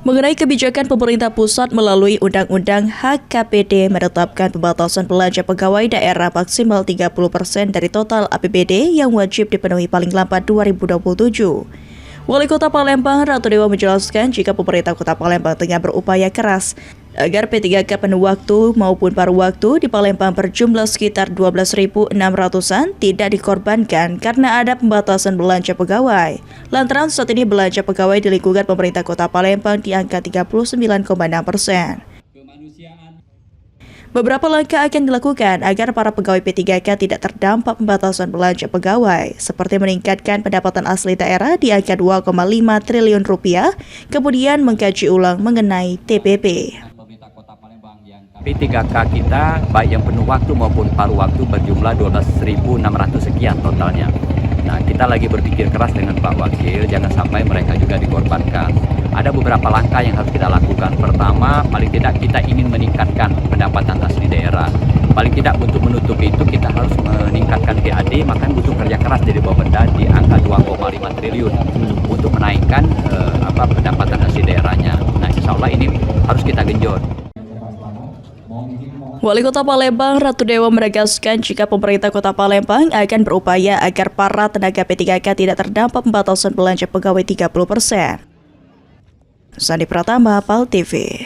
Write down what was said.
Mengenai kebijakan pemerintah pusat melalui Undang-Undang HKPD menetapkan pembatasan belanja pegawai daerah maksimal 30% dari total APBD yang wajib dipenuhi paling lambat 2027. Wali Kota Palembang Ratu Dewa menjelaskan jika pemerintah Kota Palembang tengah berupaya keras agar P3K penuh waktu maupun paruh waktu di Palembang berjumlah sekitar 12.600-an tidak dikorbankan karena ada pembatasan belanja pegawai. Lantaran saat ini belanja pegawai di lingkungan pemerintah Kota Palembang di angka 39,6%. Beberapa langkah akan dilakukan agar para pegawai P3K tidak terdampak pembatasan belanja pegawai, seperti meningkatkan pendapatan asli daerah di angka 2,5 triliun rupiah, kemudian mengkaji ulang mengenai TPP. P3K kita, baik yang penuh waktu maupun paruh waktu, berjumlah 12.600 sekian totalnya. Nah, kita lagi berpikir keras dengan Pak Wakil, jangan sampai mereka juga dikorbankan. Ada beberapa langkah yang harus kita lakukan. Pertama, paling tidak kita ingin meningkatkan pendapatan asli daerah. Paling tidak untuk menutupi itu kita harus meningkatkan PAD, makanya butuh kerja keras dari Bapeda di angka 2,5 triliun untuk menaikkan pendapatan asli daerahnya. Nah, insya Allah ini harus kita genjot. Wali Kota Palembang Ratu Dewa menegaskan jika pemerintah Kota Palembang akan berupaya agar para tenaga P3K tidak terdampak pembatasan belanja pegawai 30%. Sandi Pratama, PAL TV.